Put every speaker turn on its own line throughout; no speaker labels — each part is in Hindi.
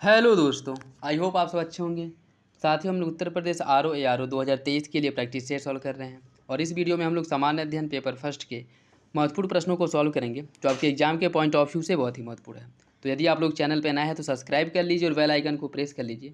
हेलो दोस्तों, आई होप आप सब अच्छे होंगे। साथियों, हम लोग उत्तर प्रदेश RO 2023 के लिए प्रैक्टिस सेट सॉल्व कर रहे हैं और इस वीडियो में हम लोग सामान्य अध्ययन पेपर फर्स्ट के महत्वपूर्ण प्रश्नों को सॉल्व करेंगे जो आपके एग्जाम के पॉइंट ऑफ व्यू से बहुत ही महत्वपूर्ण है। तो यदि आप लोग चैनल पर नए हैं तो सब्सक्राइब कर लीजिए और बेल आइकन को प्रेस कर लीजिए,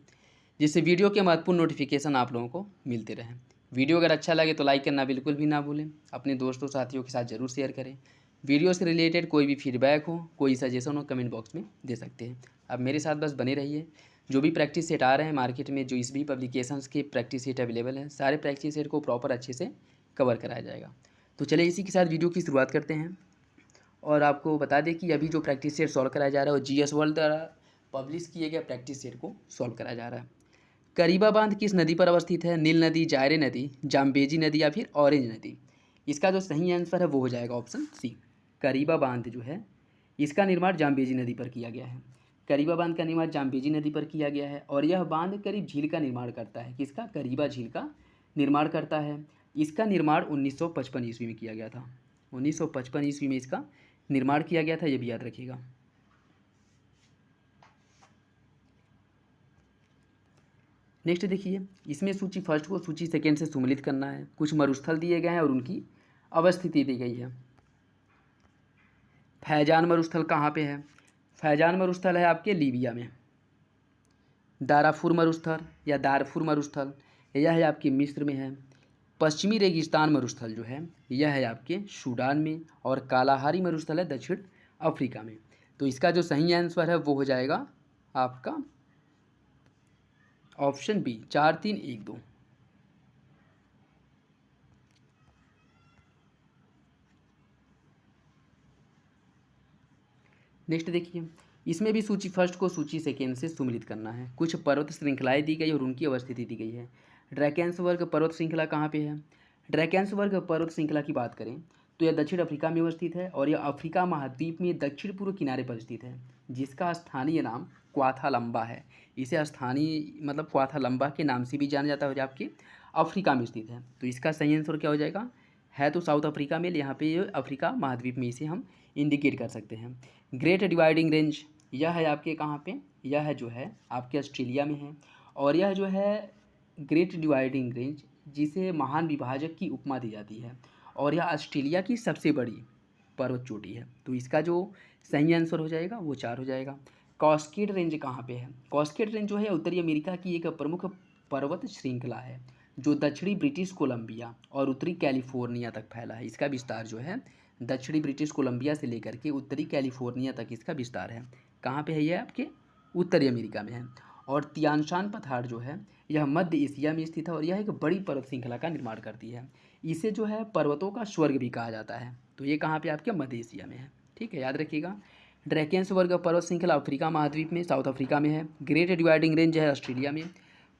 जिससे वीडियो के महत्वपूर्ण नोटिफिकेशन आप लोगों को मिलते रहें। वीडियो अगर अच्छा लगे तो लाइक करना बिल्कुल भी ना भूलें। अपने दोस्तों साथियों के साथ ज़रूर शेयर करें। वीडियो से रिलेटेड कोई भी फीडबैक हो, कोई सजेशन हो, कमेंट बॉक्स में दे सकते हैं। अब मेरे साथ बस बने रहिए। जो भी प्रैक्टिस सेट आ रहे हैं मार्केट में, जो इस भी पब्लिकेशंस के प्रैक्टिस सेट अवेलेबल हैं, सारे प्रैक्टिस सेट को प्रॉपर अच्छे से कवर कराया जाएगा। तो चलिए इसी के साथ वीडियो की शुरुआत करते हैं। और आपको बता दें कि अभी जो प्रैक्टिस सेट सॉल्व कराया जा रहा है वो GS वर्ल्ड द्वारा पब्लिश किए गए प्रैक्टिस सेट को सॉल्व कराया जा रहा है। करीबा बांध किस नदी पर अवस्थित है? नील नदी, जायरे नदी, जाम्बेजी नदी या फिर ऑरेंज नदी? इसका जो सही आंसर है वो हो जाएगा ऑप्शन सी। करीबा बांध जो है इसका निर्माण जाम्बेजी नदी पर किया गया है। करीबा बांध का निर्माण जाम्बेजी नदी पर किया गया है और यह बांध करीब झील का निर्माण करता है। किसका? करीबा झील का निर्माण करता है। इसका निर्माण 1955 ईस्वी में किया गया था। 1955 ईस्वी में इसका निर्माण किया गया था, ये भी याद रखिएगा। नेक्स्ट देखिए, इसमें सूची फर्स्ट को सूची सेकेंड से सम्मिलित करना है। कुछ मरुस्थल दिए गए हैं और उनकी अवस्थिति दी गई है। फैजान मरुस्थल कहाँ पे है? फैजान मरुस्थल है आपके लीबिया में। दाराफुर मरुस्थल या दारफुर मरुस्थल यह है आपके मिस्र में है। पश्चिमी रेगिस्तान मरुस्थल जो है यह है आपके सूडान में और कालाहारी मरुस्थल है दक्षिण अफ्रीका में। तो इसका जो सही आंसर है वो हो जाएगा आपका ऑप्शन बी, 4 3 1 2। नेक्स्ट देखिए, इसमें भी सूची फर्स्ट को सूची सेकेंड से सम्मिलित करना है। कुछ पर्वत श्रृंखलाएं दी गई और उनकी अवस्थिति दी गई है। ड्रैकेंसबर्ग पर्वत श्रृंखला कहाँ पे है? ड्रैकेंसबर्ग पर्वत श्रृंखला की बात करें तो यह दक्षिण अफ्रीका में अवस्थित है और यह अफ्रीका महाद्वीप में दक्षिण पूर्व किनारे पर स्थित है, जिसका स्थानीय नाम क्वाथा लंबा है। इसे स्थानीय मतलब क्वाथा लंबा के नाम से भी जाना जाता है, जो आपके अफ्रीका में स्थित है। तो इसका सही आंसर क्या हो जाएगा? है तो साउथ अफ्रीका में, यहाँ पे अफ्रीका महाद्वीप में इसे हम इंडिकेट कर सकते हैं। ग्रेट डिवाइडिंग रेंज यह है आपके कहाँ पे? यह है जो है आपके ऑस्ट्रेलिया में है और यह जो है ग्रेट डिवाइडिंग रेंज जिसे महान विभाजक की उपमा दी जाती है और यह ऑस्ट्रेलिया की सबसे बड़ी पर्वत चोटी है। तो इसका जो सही आंसर हो जाएगा वो 4 हो जाएगा। कॉस्केड रेंज कहाँ पे है? कॉस्केड रेंज जो है उत्तरी अमेरिका की एक प्रमुख पर्वत श्रृंखला है जो दक्षिणी ब्रिटिश कोलंबिया और उत्तरी कैलिफोर्निया तक फैला है। इसका विस्तार जो है दक्षिणी ब्रिटिश कोलंबिया से लेकर के उत्तरी कैलिफोर्निया तक इसका विस्तार है। कहाँ पे है? यह आपके उत्तरी अमेरिका में है। और तियानशान पठार जो है यह मध्य एशिया में स्थित है और यह एक बड़ी पर्वत श्रृंखला का निर्माण करती है। इसे जो है पर्वतों का स्वर्ग भी कहा जाता है। तो ये कहाँ पे आपके? मध्य एशिया में है। ठीक है, याद रखिएगा। ड्रैकेंसबर्ग पर्वत श्रृंखला अफ्रीका महाद्वीप में साउथ अफ्रीका में है। ग्रेट डिवाइडिंग रेंज है ऑस्ट्रेलिया में।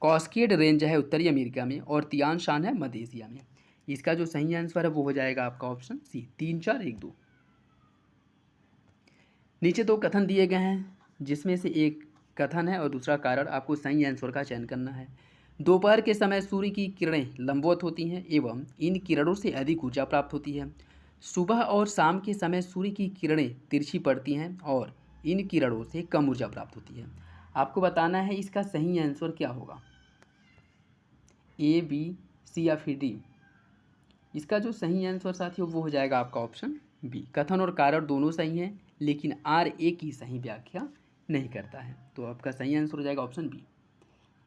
कॉस्केड रेंज है उत्तरी अमेरिका में और तियानशान है मध्य एशिया में। इसका जो सही आंसर है वो हो जाएगा आपका ऑप्शन सी, 3 4 1 2। नीचे 2 कथन दिए गए हैं जिसमें से एक कथन है और दूसरा कारण। आपको सही आंसर का चयन करना है। दोपहर के समय सूर्य की किरणें लंबवत होती हैं एवं इन किरणों से अधिक ऊर्जा प्राप्त होती है। सुबह और शाम के समय सूर्य की किरणें तिरछी पड़ती हैं और इन किरणों से कम ऊर्जा प्राप्त होती है। आपको बताना है इसका सही आंसर क्या होगा, A B C या फिर D। इसका जो सही आंसर साथियों वो हो जाएगा आपका ऑप्शन बी। कथन और कारण दोनों सही हैं लेकिन RA की सही व्याख्या नहीं करता है। तो आपका सही आंसर हो जाएगा ऑप्शन बी।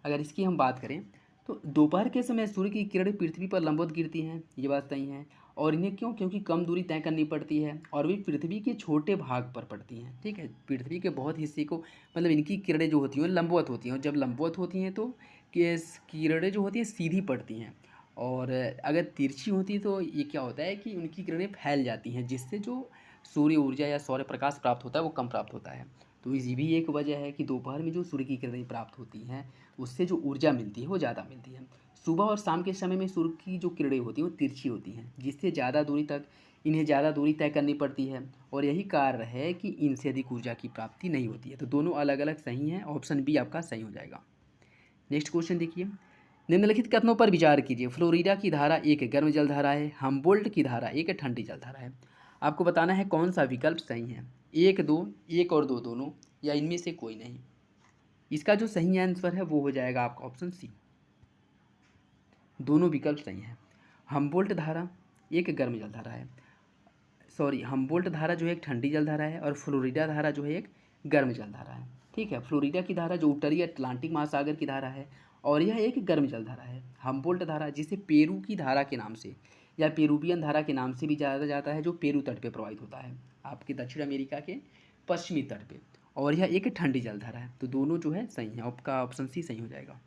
अगर इसकी हम बात करें तो दोपहर के समय सूर्य की किरणें पृथ्वी पर लंबवत गिरती हैं, ये बात सही है। और इन्हें क्यों? क्योंकि कम दूरी तय करनी पड़ती है और वे पृथ्वी के छोटे भाग पर पड़ती हैं। ठीक है, पृथ्वी के बहुत हिस्से को मतलब इनकी किरणें जो होती हैं लंबवत होती हैं और जब लंबवत होती हैं तो किरणें जो होती हैं सीधी पड़ती हैं और अगर तिरछी होती तो ये क्या होता है कि उनकी किरणें फैल जाती हैं, जिससे जो सूर्य ऊर्जा या सौर्य प्रकाश प्राप्त होता है वो कम प्राप्त होता है। तो ये भी एक वजह है कि दोपहर में जो सूर्य की किरणें प्राप्त होती हैं उससे जो ऊर्जा मिलती है वो ज़्यादा मिलती है। सुबह और शाम के समय में सूर्य की जो किरणें होती हैं वो तिरछी होती हैं, जिससे इन्हें ज़्यादा दूरी तय करनी पड़ती है और यही कारण है कि इनसे अधिक ऊर्जा की प्राप्ति नहीं होती है। तो दोनों अलग अलग सही हैं, ऑप्शन बी आपका सही हो जाएगा। नेक्स्ट क्वेश्चन देखिए, निम्नलिखित कथनों पर विचार कीजिए। फ्लोरिडा की धारा एक गर्म जलधारा है, हम्बोल्ट की धारा एक ठंडी जलधारा है। आपको बताना है कौन सा विकल्प सही है, 1 2, 1 और 2 दोनों या इनमें से कोई नहीं। इसका जो सही आंसर है वो हो जाएगा आपका ऑप्शन सी। दोनों विकल्प सही हैं। हमबोल्ट धारा एक गर्म जलधारा है, सॉरी, हमबोल्ट धारा जो है एक ठंडी जलधारा है और फ्लोरिडा धारा जो है एक गर्म जलधारा है। ठीक है, फ्लोरिडा की धारा जो उत्तरी अटलांटिक महासागर की धारा है और यह एक गर्म जलधारा है। हमबोल्ट धारा जिसे पेरू की धारा के नाम से या पेरूवियन धारा के नाम से भी जाना जाता है, जो पेरू तट पे प्रवाहित होता है आपके दक्षिण अमेरिका के पश्चिमी तट पे, और यह एक ठंडी जलधारा है। तो दोनों जो है सही है, आपका ऑप्शन सी सही हो जाएगा।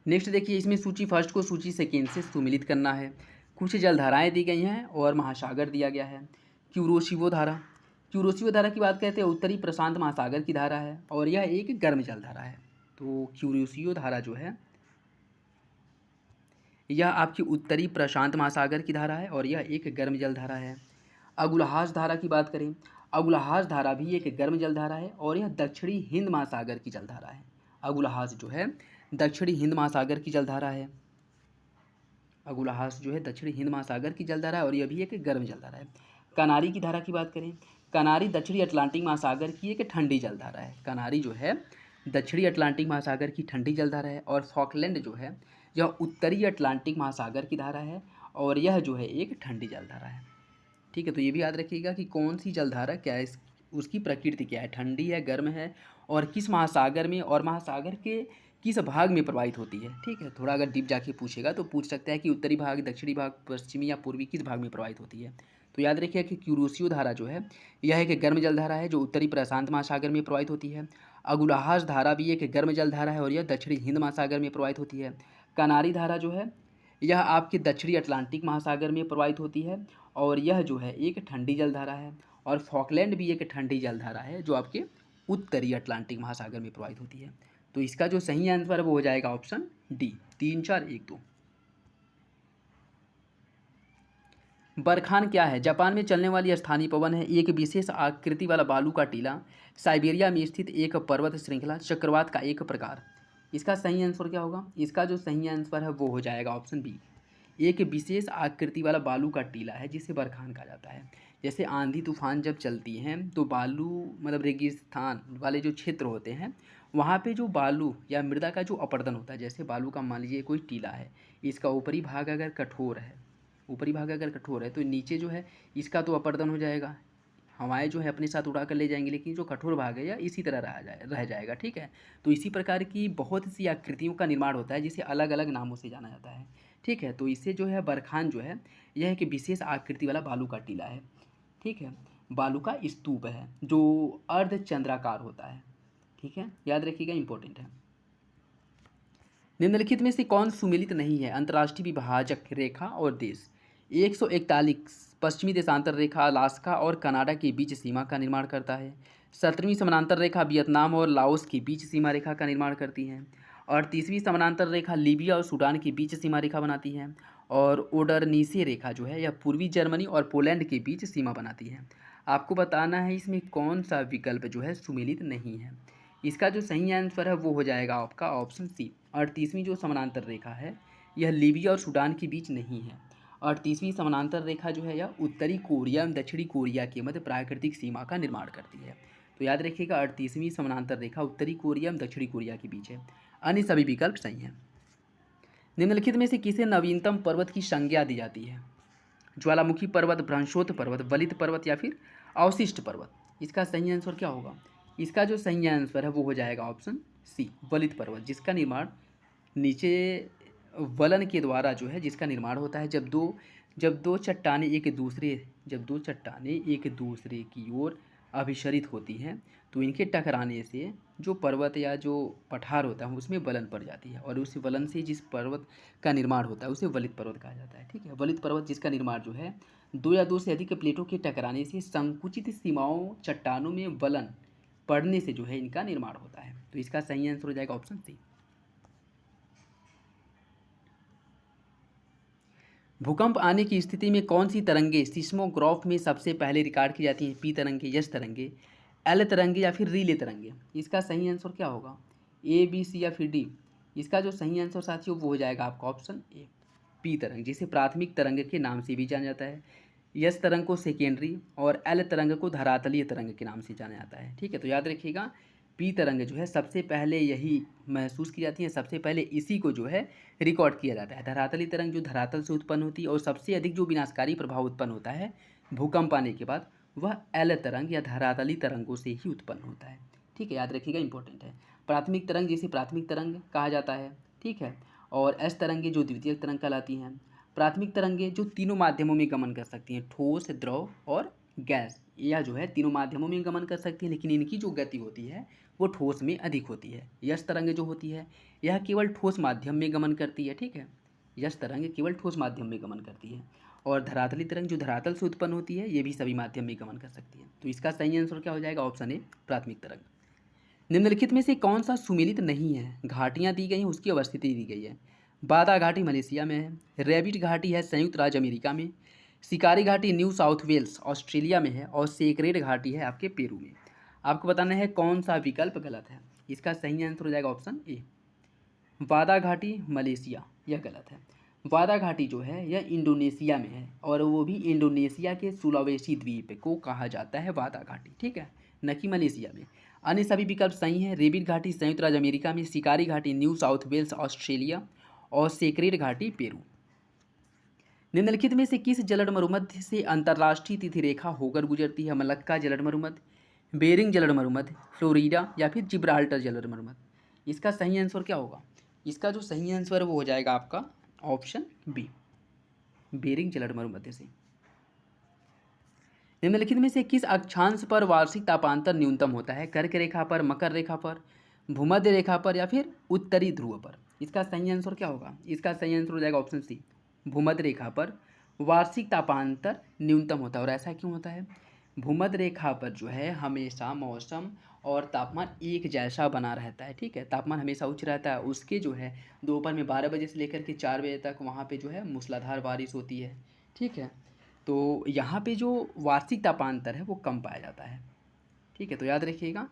नेक्स्ट देखिए, इसमें सूची फर्स्ट को सूची सेकेंड से सुमिलित करना है। कुछ जलधाराएं दी गई हैं और महासागर दिया गया है। क्यूरोशिवो धारा, क्यूरोशिवो धारा की बात करते हैं, उत्तरी प्रशांत महासागर की धारा है और यह एक गर्म जलधारा है। तो क्यूरोशिवो धारा जो है यह आपकी उत्तरी प्रशांत महासागर की धारा है और यह एक गर्म जलधारा है। अगुलहास धारा की बात करें, अगुलहास धारा भी एक गर्म जलधारा है और यह दक्षिणी हिंद महासागर की जलधारा है। अगुलहास जो है दक्षिणी हिंद महासागर की जलधारा है। अगुलहास जो है दक्षिणी हिंद महासागर की जलधारा है और यह भी एक गर्म जलधारा है। कनारी की धारा की बात करें, कनारी दक्षिणी अटलांटिक महासागर की एक ठंडी जलधारा है। कनारी जो है दक्षिणी अटलांटिक महासागर की ठंडी जलधारा है और फॉकलैंड जो है यह उत्तरी अटलांटिक महासागर की धारा है और यह जो है एक ठंडी जलधारा है। ठीक है, तो ये भी याद रखिएगा कि कौन सी जलधारा क्या है, उसकी प्रकृति क्या है, ठंडी है, गर्म है और किस महासागर में और महासागर के किस भाग में प्रवाहित होती है। ठीक है, थोड़ा अगर डीप जाके पूछेगा तो पूछ सकता है कि उत्तरी भाग, दक्षिणी भाग, पश्चिमी या पूर्वी किस भाग में प्रवाहित होती है। तो याद रखिए कि क्यूरोशियो धारा जो है यह एक गर्म जलधारा है जो उत्तरी प्रशांत महासागर में प्रवाहित होती है। अगुलहास धारा भी एक गर्म जलधारा है और यह दक्षिणी हिंद महासागर में प्रवाहित होती है। कनारी धारा जो है यह आपके दक्षिणी अटलांटिक महासागर में प्रवाहित होती है और यह जो है एक ठंडी जलधारा है। और फॉकलैंड भी एक ठंडी जलधारा है जो आपके उत्तरी अटलांटिक महासागर में प्रवाहित होती है। तो इसका जो सही आंसर है वो हो जाएगा ऑप्शन डी, 3 4 1 2। बरखान क्या है? जापान में चलने वाली स्थानीय पवन है, एक विशेष आकृति वाला बालू का टीला, साइबेरिया में स्थित एक पर्वत श्रृंखला, चक्रवात का एक प्रकार। इसका सही आंसर क्या होगा? इसका जो सही आंसर है वो हो जाएगा ऑप्शन बी, एक विशेष आकृति वाला बालू का टीला है जिसे बरखान कहा जाता है। जैसे आंधी तूफान जब चलती हैं तो बालू मतलब रेगिस्तान वाले जो क्षेत्र होते हैं वहाँ पे जो बालू या मृदा का जो अपरदन होता है, जैसे बालू का मान लीजिए कोई टीला है, इसका ऊपरी भाग अगर कठोर है, ऊपरी भाग अगर कठोर है तो नीचे जो है इसका तो अपरदन हो जाएगा, हवाएं जो है अपने साथ उड़ा कर ले जाएंगे, लेकिन जो कठोर भाग है या इसी तरह रह जाएगा। ठीक है, तो इसी प्रकार की बहुत सी आकृतियों का निर्माण होता है जिसे अलग अलग नामों से जाना जाता है। ठीक है, तो इससे जो है बरखान जो है यह एक विशेष आकृति वाला बालू का टीला है। ठीक है, बालू का स्तूप है जो अर्ध चंद्राकार होता है। ठीक है, याद रखिएगा, इंपॉर्टेंट है। निम्नलिखित में से कौन सुमेलित नहीं है? अंतर्राष्ट्रीय विभाजक रेखा और देश। 141 पश्चिमी देशांतर रेखा अलास्का और कनाडा के बीच सीमा का निर्माण करता है। 17वीं समानांतर रेखा वियतनाम और लाओस के बीच सीमा रेखा का निर्माण करती है। 38वीं समानांतर रेखा लीबिया और सूडान के बीच सीमा रेखा बनाती है। और ओडरनीसे रेखा जो है यह पूर्वी जर्मनी और पोलैंड के बीच सीमा बनाती है। आपको बताना है इसमें कौन सा विकल्प जो है सुमेलित नहीं है। इसका जो सही आंसर है वो हो जाएगा आपका ऑप्शन सी, 38वीं जो समानांतर रेखा है यह लीबिया और सूडान के बीच नहीं है। 38वीं समानांतर रेखा जो है यह उत्तरी कोरिया एवं दक्षिणी कोरिया के मध्य प्राकृतिक सीमा का निर्माण करती है। तो याद रखिएगा 38वीं समानांतर रेखा उत्तरी कोरिया एवं दक्षिणी कोरिया के बीच है। अन्य सभी विकल्प सही हैं। निम्नलिखित में से किसे नवीनतम पर्वत की संज्ञा दी जाती है? ज्वालामुखी पर्वत, भ्रंशोत पर्वत, वलित पर्वत या फिर अवशिष्ट पर्वत। इसका सही आंसर क्या होगा? इसका जो सही आंसर है वो हो जाएगा ऑप्शन सी, वलित पर्वत, जिसका निर्माण नीचे वलन के द्वारा जो है जिसका निर्माण होता है जब दो चट्टानें एक दूसरे की ओर अभिसरित होती हैं तो इनके टकराने से जो पर्वत या जो पठार होता है उसमें वलन पड़ जाती है और उस वलन से जिस पर्वत का निर्माण होता है उसे वलित पर्वत कहा जाता है। ठीक है, वलित पर्वत जिसका निर्माण जो है दो या दो से अधिक प्लेटों के टकराने से संकुचित सीमाओं चट्टानों में वलन पड़ने से जो है इनका निर्माण होता है। तो इसका सही आंसर हो जाएगा ऑप्शन सी। भूकंप आने की स्थिति में कौन सी तरंगे सिस्मोग्राफ में सबसे पहले रिकॉर्ड की जाती हैं? पी तरंगे, यस तरंगे, एल तरंगे या फिर रीले तरंगे। इसका सही आंसर क्या होगा? ए, बी, सी या फिर डी। इसका जो सही आंसर साथियों वो हो जाएगा आपका ऑप्शन ए, पी तरंग, जिसे प्राथमिक तरंग के नाम से भी जाना जाता है। यस तरंग को सेकेंडरी और एल तरंग को धरातलीय तरंग के नाम से जाना जाता है। ठीक है, तो याद रखिएगा पी तरंग जो है सबसे पहले यही महसूस की जाती है, सबसे पहले इसी को जो है रिकॉर्ड किया जाता है। धरातलीय तरंग जो धरातल से उत्पन्न होती है और सबसे अधिक जो विनाशकारी प्रभाव उत्पन्न होता है भूकंप आने के बाद, वह एल तरंग या धरातलीय तरंगों से ही उत्पन्न होता है। ठीक है, याद रखिएगा, इंपॉर्टेंट है। प्राथमिक तरंग जिसे प्राथमिक तरंग कहा जाता है, ठीक है, और एस तरंगे जो द्वितीय तरंग कहलाती हैं। प्राथमिक तरंगे जो तीनों माध्यमों में गमन कर सकती हैं, ठोस, द्रव और गैस, यह जो है तीनों माध्यमों में गमन कर सकती है, लेकिन इनकी जो गति होती है वो ठोस में अधिक होती है। यस तरंग जो होती है यह केवल ठोस माध्यम में गमन करती है। ठीक है, यस तरंग केवल ठोस माध्यम में गमन करती है। और धरातली तरंग जो धरातल से उत्पन्न होती है ये भी सभी माध्यम में गमन कर सकती है। तो इसका सही आंसर क्या हो जाएगा? ऑप्शन ए, प्राथमिक तरंग। निम्नलिखित में से कौन सा सुमेलित नहीं है? घाटियाँ दी गई हैं, उसकी अवस्थिति दी गई है। बादा घाटी मलेशिया में है, रैबिट घाटी है संयुक्त राज्य अमेरिका में, शिकारी घाटी न्यू साउथ वेल्स ऑस्ट्रेलिया में है, और सेक्रेड घाटी है आपके पेरू में। आपको बताना है कौन सा विकल्प गलत है। इसका सही आंसर हो जाएगा ऑप्शन ए, बादा घाटी मलेशिया, यह गलत है। वादा घाटी जो है यह इंडोनेशिया में है, और वो भी इंडोनेशिया के सुलावेसी द्वीप को कहा जाता है वादा घाटी। ठीक है, न कि मलेशिया में। अन्य सभी विकल्प सही हैं। रेबिट घाटी संयुक्त राज्य अमेरिका में, शिकारी घाटी न्यू साउथ वेल्स ऑस्ट्रेलिया, और सेक्रेड घाटी पेरू। निम्नलिखित में से किस जलद मरुमध्य से अंतर्राष्ट्रीय तिथि रेखा होकर गुजरती है? मलक्का जलद मरुमध्य, बेरिंग जलद मरुमध्य, फ्लोरिडा, या फिर जिब्राल्टर जलद मरुमध्य। इसका सही आंसर क्या होगा? इसका जो सही आंसर है वो हो जाएगा आपका ऑप्शन बी, बेरिंग जलद मरुमध्य से। निम्नलिखित में से किस अक्षांश पर वार्षिक तापांतर न्यूनतम होता है? कर्क रेखा पर, मकर रेखा पर, भूमध्य रेखा पर, या फिर उत्तरी ध्रुव पर। इसका सही आंसर क्या होगा? इसका सही आंसर हो जाएगा ऑप्शन सी, भूमध्य रेखा पर वार्षिक तापांतर न्यूनतम होता है। और ऐसा क्यों होता है? भूमध्य रेखा पर जो है हमेशा मौसम और तापमान एक जैसा बना रहता है। ठीक है, तापमान हमेशा उच्च रहता है। उसके जो है दोपहर में 12 बजे से लेकर के 4 बजे तक वहाँ पे जो है मूसलाधार बारिश होती है। ठीक है, तो यहाँ पे जो वार्षिक तापांतर है वो कम पाया जाता है। ठीक है, तो याद रखिएगा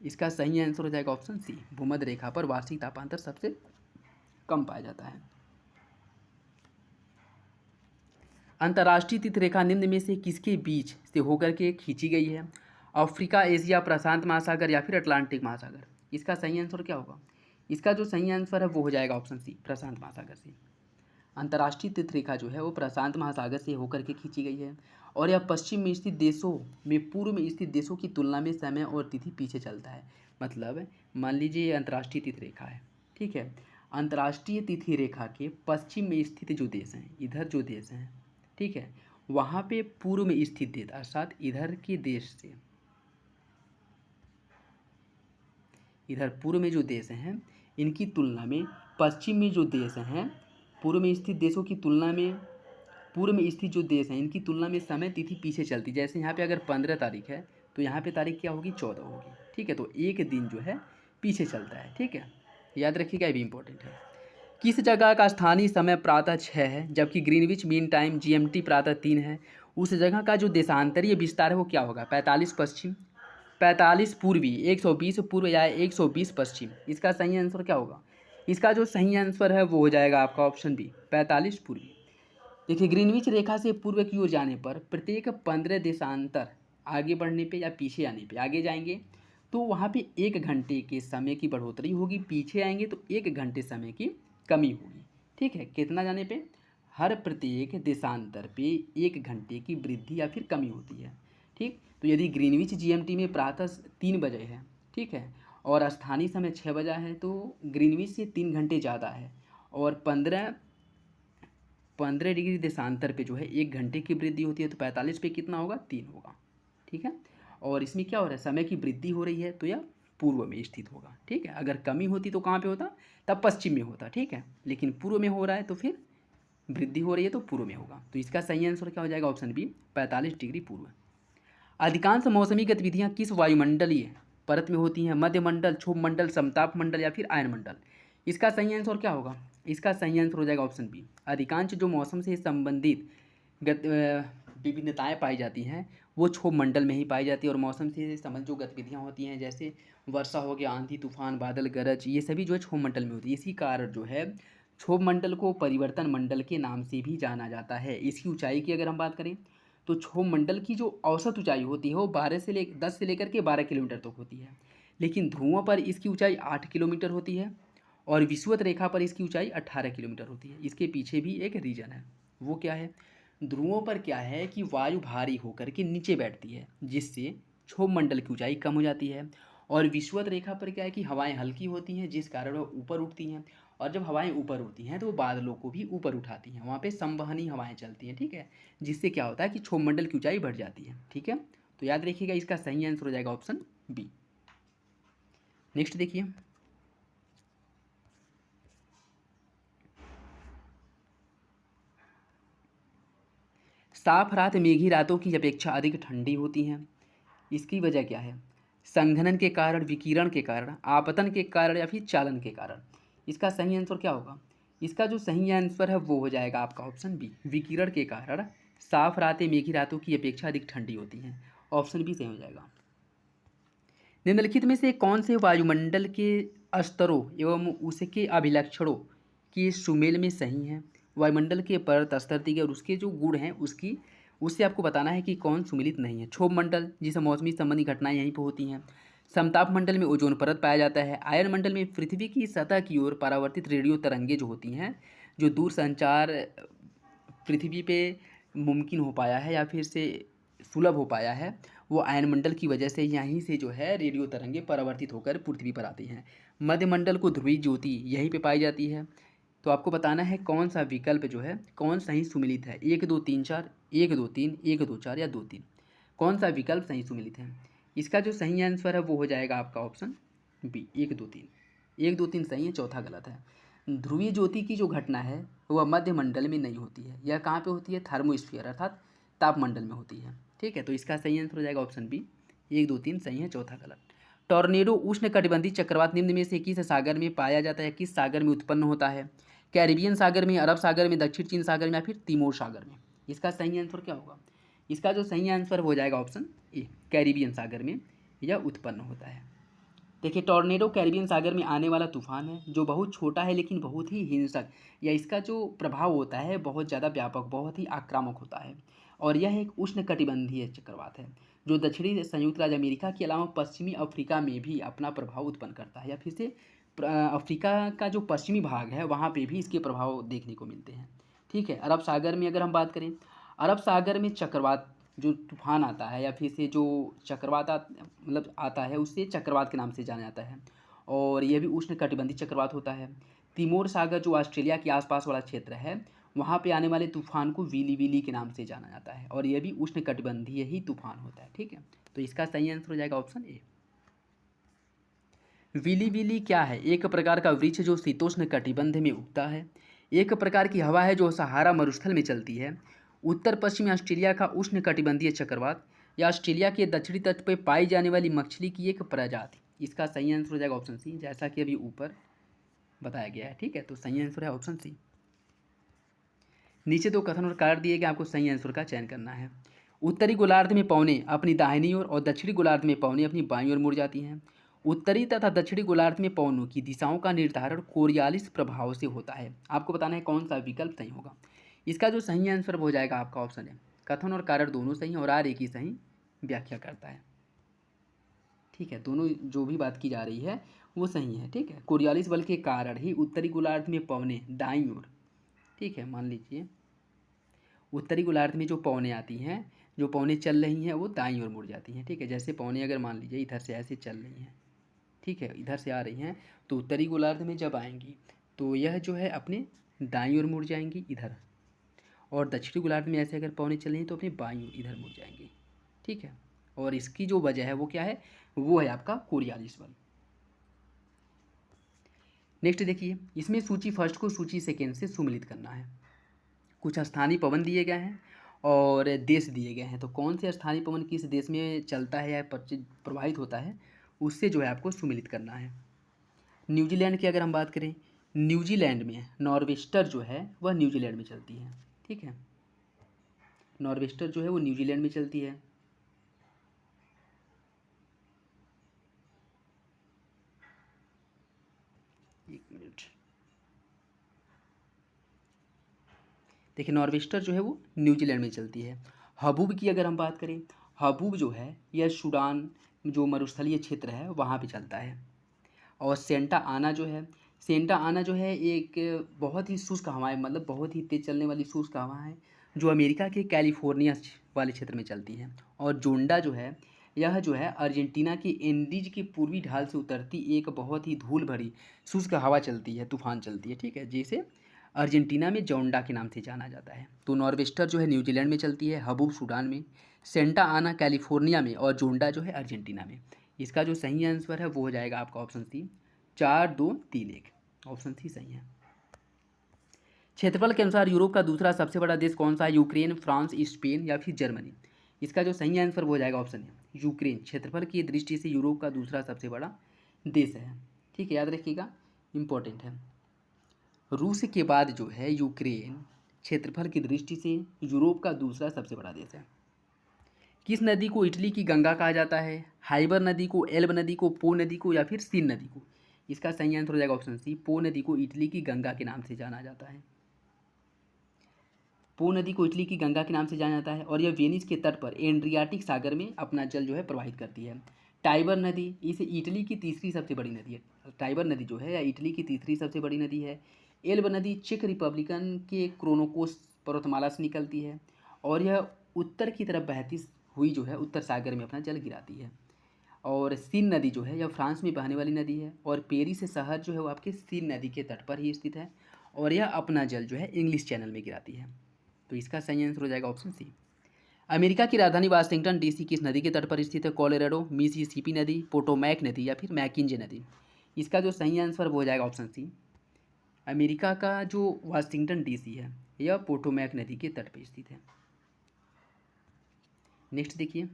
इसका सही आंसर हो जाएगा ऑप्शन सी, भूमध्य रेखा पर वार्षिक तापांतर सबसे कम पाया जाता है। अंतर्राष्ट्रीय तिथि रेखा निम्न में से किसके बीच से होकर के खींची गई है? अफ्रीका, एशिया, प्रशांत महासागर, या फिर अटलांटिक महासागर। इसका सही आंसर क्या होगा? इसका जो सही आंसर है वो हो जाएगा ऑप्शन सी, प्रशांत महासागर से। अंतर्राष्ट्रीय तिथि रेखा जो है वो प्रशांत महासागर से होकर के खींची गई है, और यह पश्चिम में स्थित देशों में पूर्व में स्थित देशों की तुलना में समय और तिथि पीछे चलता है। मतलब मान लीजिए ये अंतर्राष्ट्रीय तिथि रेखा है। ठीक है, अंतर्राष्ट्रीय तिथि रेखा के पश्चिम में स्थित जो देश हैं, इधर जो देश हैं, ठीक है, वहाँ पे पूर्व में स्थित देश अर्थात इधर के देश से, इधर पूर्व में जो देश हैं इनकी तुलना में पश्चिम में जो देश हैं, पूर्व में स्थित देशों की तुलना में पूर्व में स्थित जो देश हैं इनकी तुलना में समय तिथि पीछे चलती। जैसे यहाँ पे अगर 15 तारीख है तो यहाँ पे तारीख क्या होगी? 14 होगी। ठीक है, तो एक दिन जो है पीछे चलता है। ठीक है, याद रखिएगा, ये भी इंपॉर्टेंट है। किस जगह का स्थानीय समय प्रातः 6 है जबकि ग्रीनविच मीन टाइम GMT प्रातः 3 है? उस जगह का जो देशांतरीय विस्तार है वो क्या होगा? 45 पश्चिम, 45 पूर्वी, 120 पूर्व, या 120 पश्चिम। इसका सही आंसर क्या होगा? इसका जो सही आंसर है वो हो जाएगा आपका ऑप्शन बी, 45 पूर्वी। देखिए, ग्रीनविच रेखा से पूर्व की ओर जाने पर प्रत्येक 15 देशांतर आगे बढ़ने पे या पीछे आने पे, आगे जाएंगे तो वहाँ पे 1 घंटे के समय की बढ़ोतरी होगी, पीछे आएंगे तो 1 घंटे समय की कमी होगी। ठीक है, कितना जाने पे? हर प्रत्येक देशांतर पे 1 घंटे की वृद्धि या फिर कमी होती है। ठीक, तो यदि ग्रीनविच GMT में प्रातः 3 बजे है, ठीक है, और स्थानीय समय 6 बजा है, तो ग्रीनविच से 3 घंटे ज़्यादा है, और 15 डिग्री देशांतर पे जो है 1 घंटे की वृद्धि होती है, तो 45 पे कितना होगा? 3 होगा। ठीक है, और इसमें क्या हो रहा है? समय की वृद्धि हो रही है तो यह पूर्व में स्थित होगा। ठीक है, अगर कमी होती तो कहाँ पे होता? तब पश्चिम में होता। ठीक है, लेकिन पूर्व में हो रहा है तो फिर वृद्धि हो रही है तो पूर्व में होगा। तो इसका सही आंसर क्या हो जाएगा? ऑप्शन बी, 45 डिग्री पूर्व। अधिकांश मौसमी गतिविधियाँ किस वायुमंडलीय परत में होती हैं? मध्यमंडल, क्षोभ मंडल, समताप मंडल, या फिर आयन मंडल। इसका सही आंसर क्या होगा? इसका सही आंसर हो जाएगा ऑप्शन बी, अधिकांश जो मौसम से संबंधित विभिन्नताएं पाई जाती हैं वो क्षोभ मंडल में ही पाई जाती है, और मौसम से संबंधित जो गतिविधियां होती हैं जैसे वर्षा हो गया, आंधी तूफान, बादल गरज, ये सभी जो है क्षोभ मंडल में होती है। इसी कारण जो है क्षोभ मंडल को परिवर्तन मंडल के नाम से भी जाना जाता है। इसकी ऊंचाई की अगर हम बात करें तो क्षोभ मंडल की जो औसत ऊंचाई होती है वो 10 से लेकर के 12 किलोमीटर तक होती है, लेकिन ध्रुवों पर इसकी ऊंचाई 8 किलोमीटर होती है और विषुवत रेखा पर इसकी ऊंचाई 18 किलोमीटर होती है। इसके पीछे भी एक रीजन है, वो क्या है? ध्रुवों पर क्या है कि वायु भारी होकर के नीचे बैठती है, जिससे क्षोभ मंडल की ऊंचाई कम हो जाती है। और विषुवत रेखा पर क्या है कि हवाएं हल्की होती हैं, जिस कारण वह ऊपर उठती हैं। और जब हवाएं ऊपर उड़ती हैं तो वो बादलों को भी ऊपर उठाती हैं, वहाँ पे संवहनी हवाएं चलती हैं, ठीक है, जिससे क्या होता है कि क्षोभ मंडल की ऊंचाई बढ़ जाती है, ठीक है। तो याद रखिएगा, इसका सही आंसर हो जाएगा ऑप्शन बी। नेक्स्ट देखिए, साफ रात मेघी रातों की अपेक्षा अधिक ठंडी होती हैं। इसकी वजह क्या है? संघनन के कारण, विकिरण के कारण, आपतन के कारण या फिर चालन के कारण। इसका सही आंसर क्या होगा? इसका जो सही आंसर है वो हो जाएगा आपका ऑप्शन बी, विकिरण के कारण साफ रातें मेघी रातों की अपेक्षा अधिक ठंडी होती हैं। ऑप्शन बी सही हो जाएगा। निम्नलिखित में से कौन से वायुमंडल के स्तरों एवं उसके अभिलक्षणों के सुमेल में सही हैं? वायुमंडल के परत स्तर दिए गए और उसके जो गुण हैं उसकी, उससे आपको बताना है कि कौन सुमेलित नहीं है। क्षोभ मंडल, जिसे मौसमी संबंधी घटनाएं यहीं पर होती हैं। समताप मंडल में ओजोन परत पाया जाता है। आयन मंडल में पृथ्वी की सतह की ओर परावर्तित रेडियो तरंगे जो होती हैं, जो दूर संचार पृथ्वी पे मुमकिन हो पाया है या फिर से सुलभ हो पाया है, वो आयनमंडल की वजह से यहीं से जो है रेडियो तरंगे परावर्तित होकर पृथ्वी पर आती हैं। मध्यमंडल को ध्रुवीय ज्योति यहीं पे पाई जाती है। तो आपको बताना है कौन सा विकल्प जो है, कौन सही सुमिलित है, 1 2 3 4, 1 2 3, 1 2 4 या 2 3, कौन सा विकल्प सही सुमिलित है? इसका जो सही आंसर है वो हो जाएगा आपका ऑप्शन बी, 1 2 3। 1 2 3 सही है, चौथा गलत है। ध्रुवीय ज्योति की जो घटना है वह मध्यमंडल में नहीं होती है, यह कहाँ पे होती है? थर्मोस्फीयर अर्थात तापमंडल में होती है, ठीक है। तो इसका सही आंसर हो जाएगा ऑप्शन बी, 1 2 3 सही है, चौथा गलत। टॉर्नेडो उष्णकटिबंधीय चक्रवात निम्न में से किस सागर में पाया जाता है? किस सागर में उत्पन्न होता है? कैरिबियन सागर में, अरब सागर में, दक्षिण चीन सागर में या फिर तिमोर सागर में? इसका सही आंसर क्या होगा? इसका जो सही आंसर हो जाएगा ऑप्शन ए, कैरिबियन सागर में यह उत्पन्न होता है। देखिए, टॉर्नेडो कैरिबियन सागर में आने वाला तूफान है जो बहुत छोटा है लेकिन बहुत ही हिंसक, या इसका जो प्रभाव होता है बहुत ज़्यादा व्यापक, बहुत ही आक्रामक होता है। और यह एक उष्णकटिबंधीय चक्रवात है जो दक्षिणी संयुक्त राज्य अमेरिका के अलावा पश्चिमी अफ्रीका में भी अपना प्रभाव उत्पन्न करता है, या फिर से अफ्रीका का जो पश्चिमी भाग है वहाँ पे भी इसके प्रभाव देखने को मिलते हैं, ठीक है। अरब सागर में अगर हम बात करें, अरब सागर में चक्रवात जो तूफान आता है या फिर से जो चक्रवात मतलब आता है, उससे चक्रवात के नाम से जाना जाता है और यह भी उष्णकटिबंधीय चक्रवात होता है। तिमोर सागर जो ऑस्ट्रेलिया के आसपास वाला क्षेत्र है, वहाँ पे आने वाले तूफान को विली विली के नाम से जाना जाता है और यह भी उष्णकटिबंधीय ही तूफान होता है, ठीक है। तो इसका सही आंसर हो जाएगा ऑप्शन ए। विली विली क्या है? एक प्रकार का वृक्ष जो शीतोष्ण कटिबंध में उगता है। एक प्रकार की हवा है जो सहारा मरुस्थल में चलती है। उत्तर पश्चिमी ऑस्ट्रेलिया का उष्ण कटिबंधीय चक्रवात, या ऑस्ट्रेलिया के दक्षिणी तट पर पाई जाने वाली मछली की एक प्रजाति। इसका सही आंसर हो जाएगा ऑप्शन सी, जैसा कि अभी ऊपर बताया गया है, ठीक है। तो सही आंसर है ऑप्शन सी। नीचे दो कथन और कार्य दिए गए, आपको सही आंसर का चयन करना है। उत्तरी गोलार्ध में पवनें अपनी दाहिनी ओर और दक्षिणी गोलार्ध में पवनें अपनी बाईं ओर मुड़ जाती हैं। उत्तरी तथा दक्षिणी गोलार्ध में पवनों की दिशाओं का निर्धारण कोरियालिस प्रभाव से होता है। आपको बताना है कौन सा विकल्प सही होगा। इसका जो सही आंसर हो जाएगा आपका ऑप्शन है, कथन और कारण दोनों सही हैं और आर एक ही सही व्याख्या करता है, ठीक है। दोनों जो भी बात की जा रही है वो सही है, ठीक है। कोरियालिस बल के कारण ही उत्तरी गोलार्ध में पवनें दाईं ओर, ठीक है, मान लीजिए उत्तरी गोलार्ध में जो पवनें आती हैं, जो पवनें चल रही हैं वो दाईं ओर मुड़ जाती हैं, ठीक है। जैसे पवनें अगर मान लीजिए इधर से ऐसे चल रही हैं, ठीक है, इधर से आ रही हैं, तो उत्तरी गोलार्ध में जब आएंगी तो यह जो है अपने दाईं ओर मुड़ जाएंगी इधर, और दक्षिणी गोलार्ध में ऐसे अगर पवनें चल रही हैं तो अपनी बाईं ओर इधर मुड़ जाएंगी, ठीक है। और इसकी जो वजह है वो क्या है? वो है आपका कोरियालिस बल। नेक्स्ट देखिए, इसमें सूची फर्स्ट को सूची सेकेंड से सुमिलित करना है। कुछ स्थानीय पवन दिए गए हैं और देश दिए गए हैं, तो कौन से स्थानीय पवन किस देश में चलता है या प्रवाहित होता है, उससे जो है आपको सुमिलित करना है। न्यूजीलैंड की अगर हम बात करें, न्यूजीलैंड में नॉर्वेस्टर जो है वह न्यूजीलैंड में चलती है, ठीक है। नॉर्वेस्टर जो है वो न्यूजीलैंड में चलती है। एक मिनट, देखिए नॉर्वेस्टर जो है वो न्यूजीलैंड में चलती है हबूब की अगर हम बात करें, हबूब जो है यह सूडान जो मरुस्थलीय क्षेत्र है वहाँ पे चलता है। और सेंटा आना जो है, सेंटा आना जो है एक बहुत ही शुष्क हवाएं, मतलब बहुत ही तेज़ चलने वाली शुष्क हवा है जो अमेरिका के कैलिफोर्निया वाले क्षेत्र में चलती है। और जोंडा जो है, यह जो है अर्जेंटीना के एंडीज के पूर्वी ढाल से उतरती एक बहुत ही धूल भरी शुष्क हवा चलती है, तूफान चलती है, ठीक है, जिसे अर्जेंटीना में जोंडा के नाम से जाना जाता है। तो नॉर्वेस्टर जो है न्यूजीलैंड में चलती है, हबूब सूडान में, सेंटा आना कैलिफोर्निया में और जोंडा जो है अर्जेंटीना में। इसका जो सही आंसर है वो हो जाएगा आपका ऑप्शन सी, 4 2 3 1। ऑप्शन सी सही है। क्षेत्रफल के अनुसार यूरोप का दूसरा सबसे बड़ा देश कौन सा है? यूक्रेन, फ्रांस, स्पेन या फिर जर्मनी? इसका जो सही आंसर वो हो जाएगा ऑप्शन है यूक्रेन। क्षेत्रफल की दृष्टि से यूरोप का दूसरा सबसे बड़ा देश है, ठीक है, याद रखिएगा, इंपॉर्टेंट है। रूस के बाद जो है यूक्रेन क्षेत्रफल की दृष्टि से यूरोप का दूसरा सबसे बड़ा देश है। किस नदी को इटली की गंगा कहा जाता है? हाइबर नदी को, एल्ब नदी को, पो नदी को या फिर सीन नदी को? इसका सही आंसर हो जाएगा ऑप्शन सी, पो नदी को इटली की गंगा के नाम से जाना जाता है। पो नदी को इटली की गंगा के नाम से जाना जाता है और यह वेनिस के तट पर एड्रियाटिक सागर में अपना जल जो है प्रवाहित करती है। टाइबर नदी, इसे इटली की तीसरी सबसे बड़ी नदी है। टाइबर नदी जो है यह इटली की तीसरी सबसे बड़ी नदी है। एल्ब नदी चेक रिपब्लिकन के क्रोनोकोस पर्वतमाला से निकलती है और यह उत्तर की तरफ बहती हुई जो है उत्तर सागर में अपना जल गिराती है। और सीन नदी जो है यह फ्रांस में बहने वाली नदी है और पेरिस शहर जो है वो आपके सीन नदी के तट पर ही स्थित है और यह अपना जल जो है इंग्लिश चैनल में गिराती है। तो इसका सही आंसर हो जाएगा ऑप्शन सी। अमेरिका की राजधानी वाशिंगटन डीसी किस नदी के तट पर स्थित है? कोलोराडो, मिसिसिपी नदी, पोटोमैक नदी या फिर मैकिंजे नदी? इसका जो सही आंसर वो हो जाएगा ऑप्शन सी। अमेरिका का जो वाशिंगटन डीसी है यह पोटोमैक नदी के तट पर स्थित है। नेक्स्ट देखिए,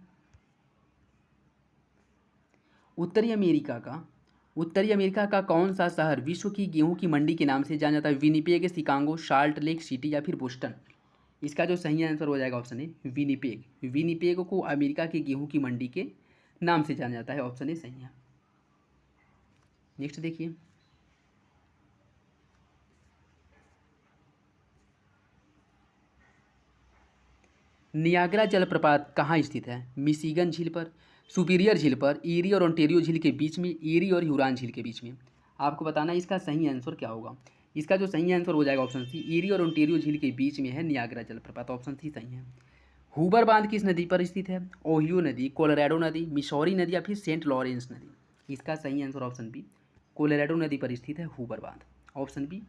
उत्तरी अमेरिका का कौन सा शहर विश्व की गेहूं की मंडी के नाम से जाना जाता है? Winnipeg, Chicago, salt lake city या फिर बोस्टन? इसका जो सही आंसर हो जाएगा ऑप्शन ए विनिपेग। विनिपेग को अमेरिका की गेहूं की मंडी के नाम से जाना जाता है। ऑप्शन ए सही है। नेक्स्ट देखिए, नियाग्रा जलप्रपात कहाँ स्थित है? मिशिगन झील पर, सुपीरियर झील पर, ईरी और ओंटेरियो झील के बीच में, ईरी और ह्यूरॉन झील के बीच में? आपको बताना है इसका सही आंसर क्या होगा। इसका जो सही आंसर हो जाएगा ऑप्शन सी, ईरी और ओंटेरियो झील के बीच में है नियाग्रा जलप्रपात। ऑप्शन सी सही है। हूबर बांध किस नदी पर स्थित है? ओहियो नदी, कोलोराडो नदी, मिसौरी नदी या फिर सेंट लॉरेंस नदी? इसका सही आंसर ऑप्शन बी, कोलोराडो नदी पर स्थित है हूबर बांध। ऑप्शन बी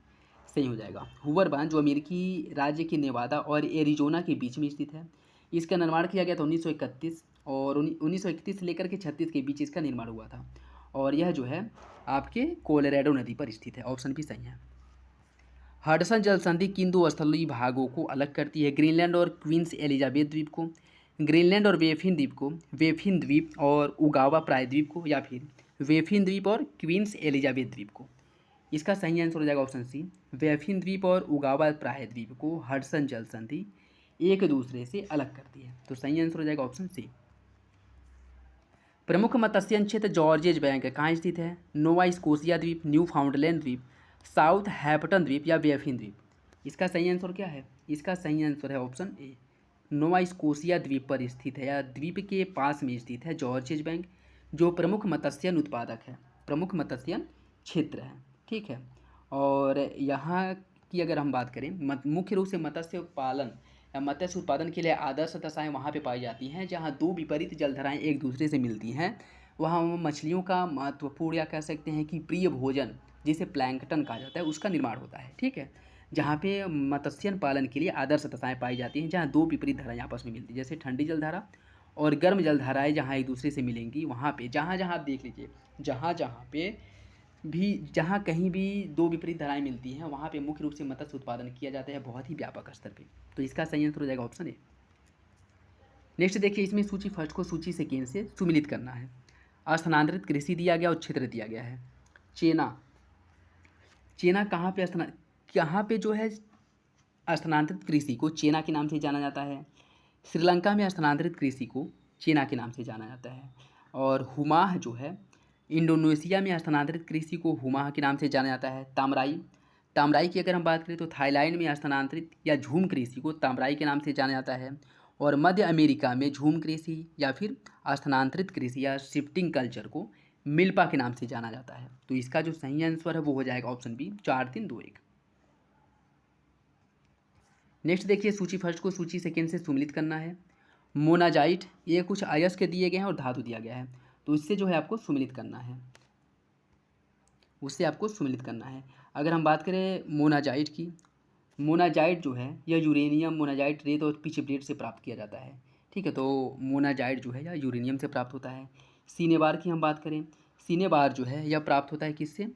सही हो जाएगा। हूवर बांध जो अमेरिकी राज्य के नेवादा और एरिजोना के बीच में स्थित है। इसका निर्माण किया गया था 1931 और 1931 से लेकर के 36 के बीच इसका निर्माण हुआ था और यह जो है आपके कोलोराडो नदी पर स्थित है। ऑप्शन भी सही है। हडसन जल संधि किन दो स्थलीय भागों को अलग करती है? ग्रीनलैंड और क्वींस एलिजाबेथ द्वीप को, ग्रीनलैंड और वेफिन द्वीप को, वेफिन द्वीप और उगावा प्रायद्वीप को या फिर वेफिन द्वीप और क्वींस एलिजाबेथ द्वीप को? इसका सही आंसर हो जाएगा ऑप्शन सी, वेफिन द्वीप और उगावा प्रायद्वीप को हडसन जल संधि एक दूसरे से अलग करती है। तो सही आंसर हो जाएगा ऑप्शन सी। प्रमुख मत्स्यन क्षेत्र जॉर्जेज बैंक कहाँ स्थित है? नोवा स्कोशिया द्वीप, न्यू फाउंडलैंड द्वीप, साउथ हैम्पटन द्वीप या वेफिन द्वीप? इसका सही आंसर क्या है? इसका सही आंसर है ऑप्शन ए, नोवा स्कोशिया द्वीप पर स्थित है या द्वीप के पास में स्थित है जॉर्जेज बैंक, जो प्रमुख मत्स्यन उत्पादक है, प्रमुख मत्स्यन क्षेत्र है, ठीक है। और यहाँ की अगर हम बात करें, मुख्य रूप से मत्स्य पालन या मत्स्य उत्पादन के लिए आदर्श दशाएं वहाँ पे पाई जाती हैं जहाँ दो विपरीत जलधाराएं एक दूसरे से मिलती हैं। वहाँ मछलियों का महत्वपूर्ण या कह सकते हैं कि प्रिय भोजन जिसे प्लैंकटन कहा जाता है उसका निर्माण होता है, ठीक है। जहाँ पे मत्स्य पालन के लिए आदर्श दशाएं पाई जाती हैं जहाँ दो विपरीत धाराएं आपस में मिलती हैं, जैसे ठंडी जलधारा और गर्म जलधाराएं जहाँ एक दूसरे से मिलेंगी, वहाँ पे जहाँ जहाँ आप देख लीजिए, जहाँ जहाँ पे भी, जहाँ कहीं भी दो विपरीत धाराएं मिलती हैं वहाँ पे मुख्य रूप से मत्स्य उत्पादन किया जाता है बहुत ही व्यापक स्तर पे। तो इसका सही आंसर हो जाएगा ऑप्शन ए। नेक्स्ट देखिए, इसमें सूची फर्स्ट को सूची सेकेंड से सुमिलित करना है। स्थानांतरित कृषि दिया गया और क्षेत्र दिया गया है। चेना, चेना कहाँ पे जो है स्थानांतरित कृषि को चेना के नाम से जाना जाता है? श्रीलंका में स्थानांतरित कृषि को चेना के नाम से जाना जाता है। और हुमाह जो है इंडोनेशिया में स्थानांतरित कृषि को हुमाह के नाम से जाना जाता है। तामराई, तामराई की अगर हम बात करें तो थाईलैंड में स्थानांतरित या झूम कृषि को तामराई के नाम से जाना जाता है। और मध्य अमेरिका में झूम कृषि या फिर स्थानांतरित कृषि या शिफ्टिंग कल्चर को मिल्पा के नाम से जाना जाता है। तो इसका जो सही आंसर है वो हो जाएगा ऑप्शन बी 4-3-2-1। नेक्स्ट देखिए, सूची फर्स्ट को सूची सेकेंड से सुमिलित करना है। मोनाजाइट, ये कुछ अयस्क दिए गए हैं और धातु दिया गया है, तो इससे जो है आपको सुमिलित करना है, उससे आपको सुमिलित करना है। अगर हम बात करें मोनाजाइट की, मोनाजाइट जो है यह यूरेनियम मोनाजाइट रेत और पिचब्लेट से प्राप्त किया जाता है। ठीक है, तो मोनाजाइट जो है यह यूरेनियम से प्राप्त होता है। सीनेबार की हम बात करें, सीनेबार जो है यह प्राप्त होता है किससे?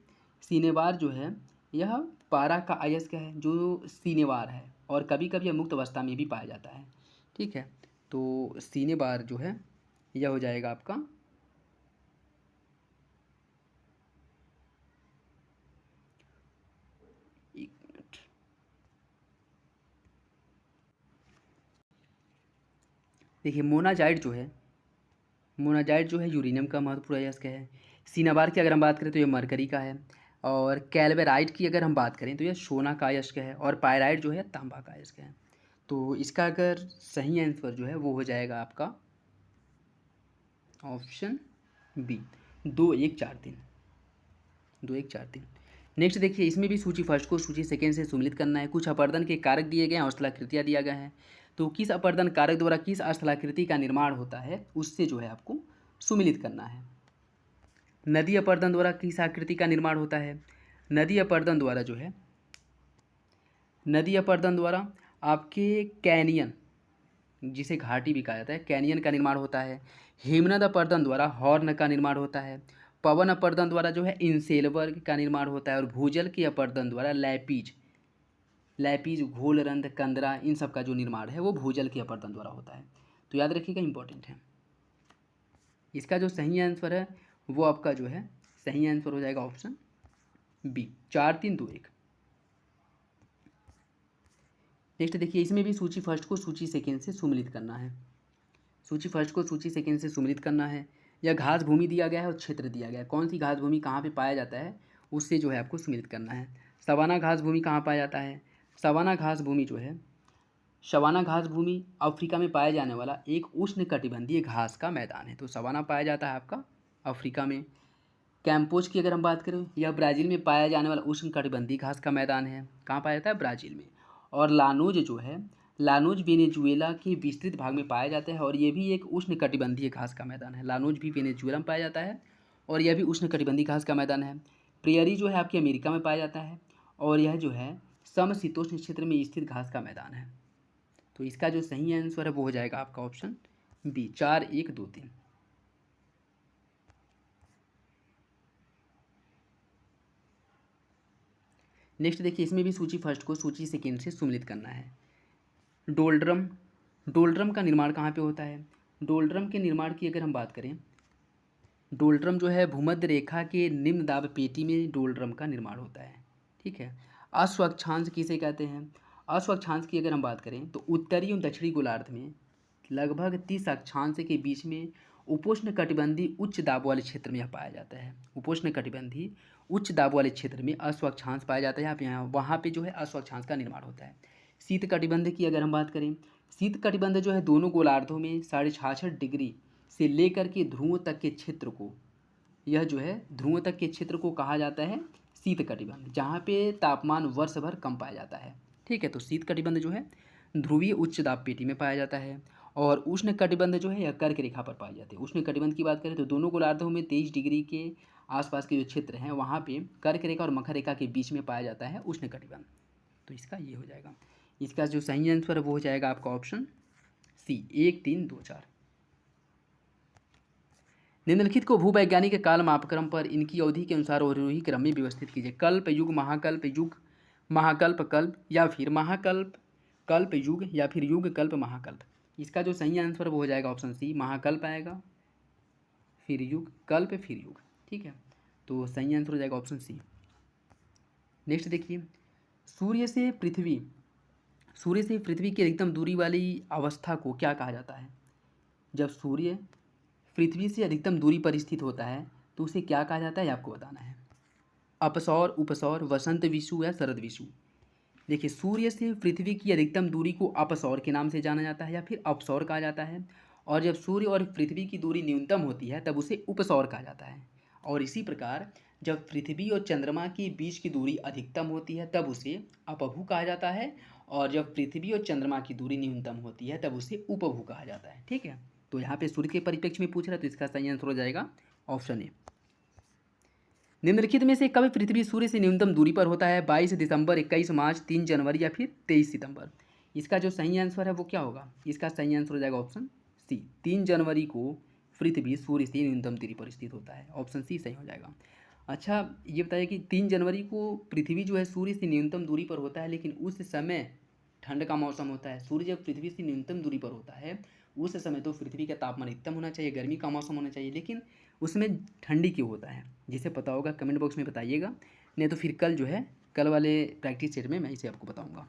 सीनेबार जो है यह पारा का अयस्क है जो सीनेबार है, और कभी कभी यह मुक्त अवस्था में भी पाया जाता है। ठीक है, तो सीनेबार जो है यह हो जाएगा आपका एक मिनट, देखिए मोनाजाइट जो है यूरेनियम का महत्वपूर्ण अयस्क है। सीनाबार की अगर हम बात करें तो यह मरकरी का है, और कैल्वेराइट की अगर हम बात करें तो यह सोना का अयस्क है, और पायराइट जो है तांबा का अयस्क है। तो इसका अगर सही आंसर जो है वो हो जाएगा आपका ऑप्शन बी 2-1-4-3, 2-1-4-3। नेक्स्ट देखिए, इसमें भी सूची फर्स्ट को सूची सेकेंड से सुमिलित करना है। कुछ अपर्दन के कारक दिए गए हैं और स्थलाकृतियाँ दिया गया है, तो किस अपर्दन कारक द्वारा किस स्थलाकृति का निर्माण होता है उससे जो है आपको सुमिलित करना है। नदी अपर्दन द्वारा किस आकृति का निर्माण होता है? नदी अपर्दन द्वारा जो है, नदी अपर्दन द्वारा आपके कैनियन, जिसे घाटी भी कहा जाता है, कैनियन का निर्माण होता है। हेमनद अपर्दन द्वारा हॉर्न का निर्माण होता है। पवन अपर्दन द्वारा जो है इंसेलबर्ग का निर्माण होता है, और भूजल के अपर्दन द्वारा लैपीज, घोलरंध्र, कंदरा, इन सब का जो निर्माण है वो भूजल के अपर्दन द्वारा होता है। तो याद रखिएगा, इंपॉर्टेंट है। इसका जो सही आंसर है वो आपका जो है सही आंसर हो जाएगा ऑप्शन बी 4-3-2-1। नेक्स्ट देखिए, इसमें भी सूची फर्स्ट को सूची सेकेंड से सुमिलित करना है। सूची फर्स्ट को सूची सेकेंड से सुमिलित करना है। यह घास भूमि दिया गया है और क्षेत्र दिया गया है, कौन सी घास भूमि कहाँ पे पाया जाता है उससे जो है आपको सुमिलित करना है। सवाना घास भूमि कहाँ पाया जाता है? सवाना घास भूमि जो है, सवाना घास भूमि अफ्रीका में पाया जाने वाला एक उष्णकटिबंधीय घास का मैदान है। तो सवाना पाया जाता है आपका अफ्रीका में। कैंपोज की अगर हम बात करें, यह ब्राज़ील में पाया जाने वाला उष्णकटिबंधीय घास का मैदान है। कहाँ पाया जाता है? ब्राज़ील में। और लानोज जो है, लानोज वेनेजुएला के विस्तृत भाग में पाया जाता है, और यह भी एक उष्णकटिबंधीय घास का मैदान है। लानोज भी वेनेजुएला में पाया जाता है, और यह भी उष्णकटिबंधीय घास का मैदान है। प्रियरी जो है आपकी अमेरिका में पाया जाता है, और यह जो है समशीतोष्ण क्षेत्र में स्थित घास का मैदान है। तो इसका जो सही आंसर है वो हो जाएगा आपका ऑप्शन बी 4-1-2-3। नेक्स्ट देखिए, इसमें भी सूची फर्स्ट को सूची सेकेंड से सुमिलित करना है। डोल्ड्रम, डोल्ड्रम का निर्माण कहाँ पे होता है? डोल्ड्रम के निर्माण की अगर हम बात करें, डोल्ड्रम जो है भूमध्य रेखा के निम्न दाब पेटी में डोल्ड्रम का निर्माण होता है। ठीक है, अस्वक्षांश किसे कहते हैं? अस्वक्षांश की अगर हम बात करें तो उत्तरी एवं दक्षिणी गोलार्ध में लगभग 30 अक्षांश के बीच में उपोष्ण कटिबंधीय उच्च दाब वाले क्षेत्र में यह पाया जाता है। उपोष्ण कटिबंधीय उच्च दाब वाले क्षेत्र में अस्वक्षांश पाया जाता है। यहाँ वहाँ पे जो है अस्वक्षांश का निर्माण होता है। शीत कटिबंध की अगर हम बात करें, शीत कटिबंध जो है दोनों गोलार्धों में 66.5 डिग्री से लेकर के ध्रुव तक के क्षेत्र को, यह जो है ध्रुव तक के क्षेत्र को कहा जाता है शीत कटिबंध, जहाँ पे तापमान वर्ष भर कम पाया जाता है। ठीक है, तो शीत कटिबंध जो है ध्रुवीय उच्च दाब पेटी में पाया जाता है, और उष्ण कटिबंध जो है यह कर्क रेखा पर पाए जाते हैं। उष्ण कटिबंध की बात करें तो दोनों गोलार्धों में 23 डिग्री के आसपास के जो क्षेत्र हैं वहाँ पे कर्क रेखा और मकर रेखा के बीच में पाया जाता है उष्ण कटिबंध। तो इसका ये हो जाएगा, इसका जो सही आंसर है वो हो जाएगा आपका ऑप्शन सी 1-3-2-4। निम्नलिखित को भूवैज्ञानिक काल मापक्रम पर इनकी अवधि के अनुसार अवरोही क्रम में व्यवस्थित कीजिए। कल्प युग, महाकल्प युग, महाकल्प कल्प, या फिर महाकल्प कल्प युग, या फिर युग कल्प महाकल्प। इसका जो सही आंसर वो हो जाएगा ऑप्शन सी, महाकल्प आएगा, फिर युग, कल्प, फिर युग। ठीक है, तो सही आंसर हो जाएगा ऑप्शन सी। नेक्स्ट देखिए, सूर्य से पृथ्वी, सूर्य से पृथ्वी की अधिकतम दूरी वाली अवस्था को क्या कहा जाता है? जब सूर्य पृथ्वी से अधिकतम दूरी पर स्थित होता है तो उसे क्या कहा जाता है, आपको बताना है। अपसौर, उपसौर, वसंत विषु या शरद विषु। देखिए, सूर्य से पृथ्वी की अधिकतम दूरी को अपसौर के नाम से जाना जाता है या फिर अपसौर कहा जाता है। और जब सूर्य और पृथ्वी की दूरी न्यूनतम होती है तब उसे उपसौर कहा जाता है। और इसी प्रकार जब पृथ्वी और चंद्रमा के बीच की दूरी अधिकतम होती है तब उसे अपभू कहा जाता है। और जब पृथ्वी और चंद्रमा की दूरी न्यूनतम होती है तब उसे उपभू कहा जाता है। ठीक है, तो यहाँ पे सूर्य के परिप्रेक्ष्य में पूछ रहा है तो इसका सही आंसर हो जाएगा ऑप्शन ए। निम्नलिखित में से कब पृथ्वी सूर्य से न्यूनतम दूरी पर होता है? 22 दिसंबर, 21 मार्च, 3 जनवरी या फिर 23 सितंबर। इसका जो सही आंसर है वो क्या होगा? इसका सही आंसर हो जाएगा ऑप्शन सी, 3 जनवरी को पृथ्वी सूर्य से न्यूनतम दूरी पर स्थित होता है। ऑप्शन सी सही हो जाएगा। अच्छा, ये बताइए कि 3 जनवरी को पृथ्वी जो है सूर्य से न्यूनतम दूरी पर होता है, लेकिन उस समय ठंड का मौसम होता है। सूर्य जब पृथ्वी से न्यूनतम दूरी पर होता है उस समय तो पृथ्वी का तापमान अधिकतम होना चाहिए, गर्मी का मौसम होना चाहिए, लेकिन उसमें ठंडी क्यों होता है? जिसे पता होगा कमेंट बॉक्स में बताइएगा, नहीं तो फिर कल जो है कल वाले प्रैक्टिस सेट में मैं इसे आपको बताऊंगा।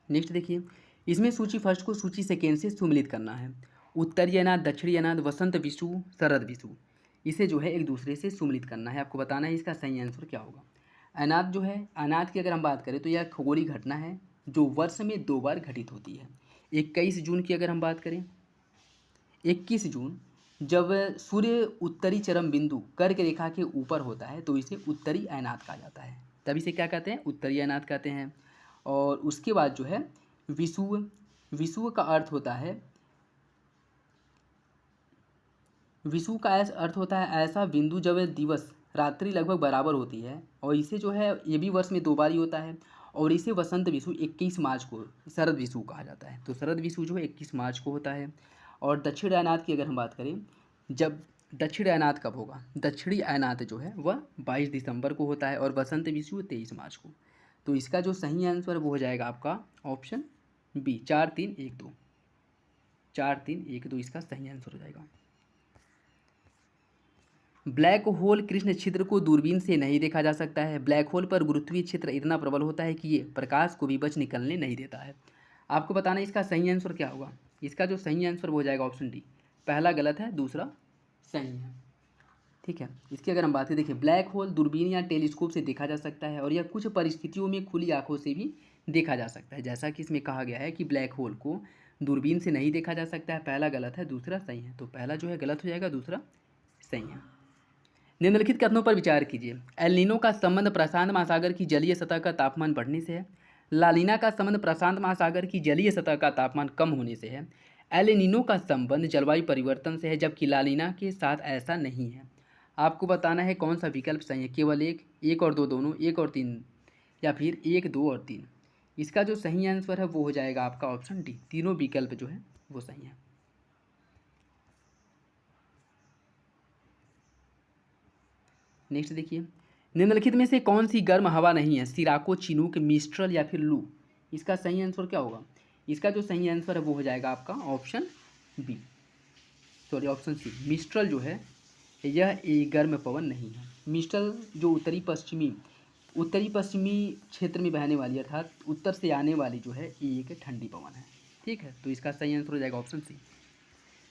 नेक्स्ट देखिए, इसमें सूची फर्स्ट को सूची सेकेंड से सुमिलित करना है। उत्तरीय अनाथ, दक्षिणी अनाथ, वसंत विषु, शरद विषु, इसे जो है एक दूसरे से सुमिलित करना है। आपको बताना है इसका सही आंसर क्या होगा। अनाथ जो है, अनाथ की अगर हम बात करें तो यह खगोलीय घटना है जो वर्ष में 2 बार घटित होती है। 21 जून की अगर हम बात करें, 21 जून जब सूर्य उत्तरी चरम बिंदु कर्क रेखा के ऊपर होता है तो इसे उत्तरी अनाथ कहा जाता है। तब इसे क्या कहते हैं? उत्तरी अनाथ कहते हैं। और उसके बाद जो है विषुव, विषुव का अर्थ होता है, विषुव का अर्थ होता है ऐसा बिंदु जब दिवस रात्रि लगभग बराबर होती है। और इसे जो है ये भी वर्ष में 2 बार ही होता है। और इसे वसंत विषु 21 मार्च को शरद विषु कहा जाता है। तो शरद विषु जो है 21 मार्च को होता है। और दक्षिण अयनात की अगर हम बात करें, जब दक्षिण अयनात कब होगा? दक्षिणी अयनात जो है वह 22 दिसंबर को होता है और वसंत विषु 23 मार्च को। तो इसका जो सही आंसर वो हो जाएगा आपका ऑप्शन बी, 4-3-1-2, 4-3-1-2 इसका सही आंसर हो जाएगा। ब्लैक होल कृष्ण छिद्र को दूरबीन से नहीं देखा जा सकता है। ब्लैक होल पर गुरुत्वीय क्षेत्र इतना प्रबल होता है कि ये प्रकाश को भी बच निकलने नहीं देता है। आपको बताना है इसका सही आंसर क्या होगा। इसका जो सही आंसर हो जाएगा ऑप्शन डी, पहला गलत है, दूसरा सही है। ठीक है, इसकी अगर हम बात करें, देखिए ब्लैक होल दूरबीन या टेलीस्कोप से देखा जा सकता है और यह कुछ परिस्थितियों में खुली आंखों से भी देखा जा सकता है। जैसा कि इसमें कहा गया है कि ब्लैक होल को दूरबीन से नहीं देखा जा सकता है, पहला गलत है, दूसरा सही है। तो पहला जो है गलत हो जाएगा, दूसरा सही है। निम्नलिखित कथनों पर विचार कीजिए। एल नीनो का संबंध प्रशांत महासागर की जलीय सतह का तापमान बढ़ने से है। लालिना का संबंध प्रशांत महासागर की जलीय सतह का तापमान कम होने से है। एल नीनो का संबंध जलवायु परिवर्तन से है, जबकि लालिना के साथ ऐसा नहीं है। आपको बताना है कौन सा विकल्प सही है। केवल एक और दो दोनों, 1 और 3, या फिर 1, 2 और 3। इसका जो सही आंसर है वो हो जाएगा आपका ऑप्शन डी, तीनों विकल्प जो है वो सही है। नेक्स्ट देखिए, निम्नलिखित में से कौन सी गर्म हवा नहीं है? सिराको, चिनूक, मिस्ट्रल या फिर लू। इसका सही आंसर क्या होगा? इसका जो सही आंसर है वो हो जाएगा आपका option B, sorry option C, mistral जो है यह एक गर्म पवन नहीं है। मिस्ट्रल जो उत्तरी पश्चिमी क्षेत्र में बहने वाली, अर्थात उत्तर से आने वाली जो है एक ठंडी पवन है। ठीक है, तो इसका सही आंसर हो जाएगा ऑप्शन सी।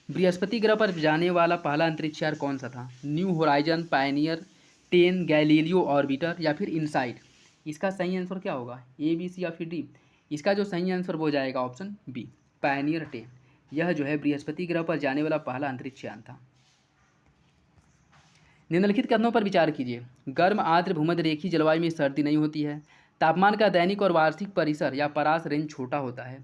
बृहस्पति ग्रह पर जाने वाला पहला अंतरिक्ष यान कौन सा था? New horizon, Pioneer, 10, Galileo orbiter या फिर इनसाइट। इसका सही आंसर क्या होगा? ए, बी, सी या फिर डी। इसका जो सही आंसर वो जाएगा ऑप्शन बी, पायनियर 10। यह जो है बृहस्पति ग्रह पर जाने वाला पहला अंतरिक्ष यान था। निम्नलिखित कथनों पर विचार कीजिए। गर्म, आर्द्र, भूमध्य रेखीय जलवायु में सर्दी नहीं होती है। तापमान का दैनिक और वार्षिक परिसर या परास रेंज छोटा होता है।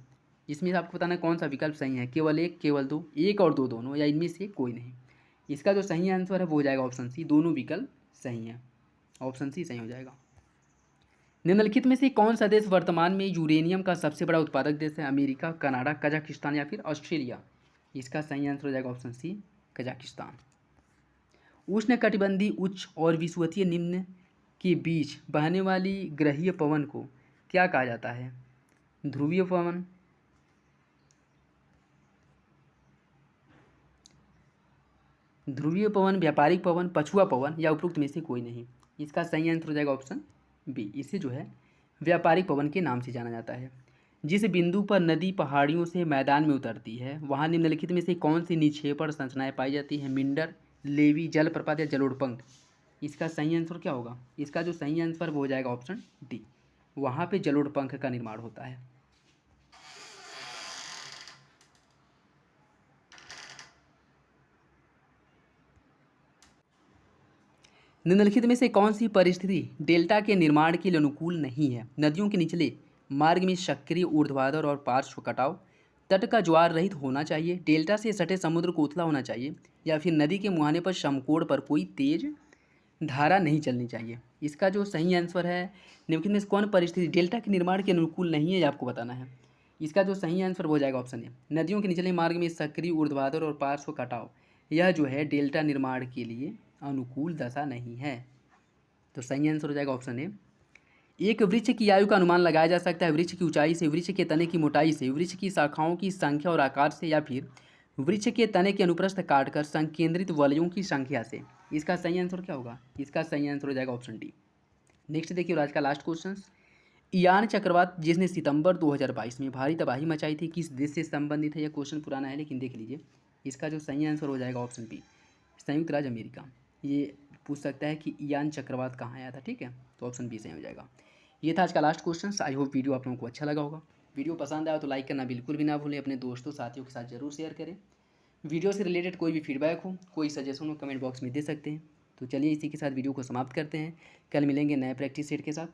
इसमें से आपको बताना है कौन सा विकल्प सही है। केवल एक, केवल दो, 1 और 2 दोनों, या इनमें से कोई नहीं। इसका जो सही आंसर है वो हो जाएगा ऑप्शन सी, दोनों विकल्प सही हैं। ऑप्शन सी सही हो जाएगा। निम्नलिखित में से कौन सा देश वर्तमान में यूरेनियम का सबसे बड़ा उत्पादक देश है? अमेरिका, कनाडा, कजाकिस्तान या फिर ऑस्ट्रेलिया। इसका सही आंसर हो जाएगा ऑप्शन सी, कजाकिस्तान। उष्णकटिबंधीय उच्च और विषुवतीय निम्न के बीच बहने वाली ग्रहीय पवन को क्या कहा जाता है? ध्रुवीय पवन, व्यापारिक पवन, पछुआ पवन या उपरोक्त में से कोई नहीं। इसका सही आंसर हो जाएगा ऑप्शन बी, इसे जो है व्यापारिक पवन के नाम से जाना जाता है। जिस बिंदु पर नदी पहाड़ियों से मैदान में उतरती है वहाँ निम्नलिखित में से कौन सी निक्षेपण संरचनाएं पाई जाती हैं? मिंडर, लेवी, जलप्रपात या जलोढ़ पंख। इसका सही आंसर क्या होगा? इसका जो सही आंसर वो हो जाएगा ऑप्शन डी, वहाँ पे जलोढ़ पंख का निर्माण होता है। निम्नलिखित में से कौन सी परिस्थिति डेल्टा के निर्माण के लिए अनुकूल नहीं है? नदियों के निचले मार्ग में सक्रिय ऊर्ध्वाधर और पार्श्व कटाव, तट का ज्वार रहित होना चाहिए, डेल्टा से सटे समुद्र को उथला होना चाहिए, या फिर नदी के मुहाने पर समकोण पर कोई तेज धारा नहीं चलनी चाहिए। इसका जो सही आंसर है, निम्नलिखित में से कौन परिस्थिति डेल्टा के निर्माण के अनुकूल नहीं है, ये आपको बताना है। इसका जो सही आंसर हो जाएगा ऑप्शन ए, नदियों के निचले मार्ग में सक्रिय ऊर्ध्वाधर और पार्श्व कटाव, यह जो है डेल्टा निर्माण के लिए अनुकूल दशा नहीं है। तो सही आंसर हो जाएगा ऑप्शन ए। एक वृक्ष की आयु का अनुमान लगाया जा सकता है वृक्ष की ऊंचाई से, वृक्ष के तने की मोटाई से, वृक्ष की शाखाओं की संख्या और आकार से, या फिर वृक्ष के तने के अनुप्रस्थ काटकर संकेंद्रित वलयों की संख्या से। इसका सही आंसर क्या होगा? इसका सही आंसर हो जाएगा ऑप्शन डी। नेक्स्ट देखिए, और आज का लास्ट क्वेश्चन, इयान चक्रवात जिसने सितंबर 2022 में भारी तबाही मचाई थी, किस देश से संबंधित है? यह क्वेश्चन पुराना है लेकिन देख लीजिए। इसका जो सही आंसर हो जाएगा ऑप्शन बी, संयुक्त राज्य अमेरिका। ये पूछ सकता है कि इयान चक्रवात कहाँ आया था, ठीक है, तो ऑप्शन बी सही हो जाएगा। ये था आज का last question. I hope video आप लोगों को अच्छा लगा होगा। वीडियो पसंद आया तो लाइक करना बिल्कुल भी ना भूलें, अपने दोस्तों साथियों के साथ जरूर शेयर करें। वीडियो से रिलेटेड कोई भी फीडबैक हो, कोई सजेशन हो, कमेंट बॉक्स में दे सकते हैं। तो चलिए इसी के साथ वीडियो को समाप्त करते हैं। कल मिलेंगे नए प्रैक्टिस सेट के साथ।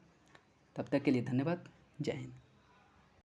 तब तक के लिए धन्यवाद। जय हिंद।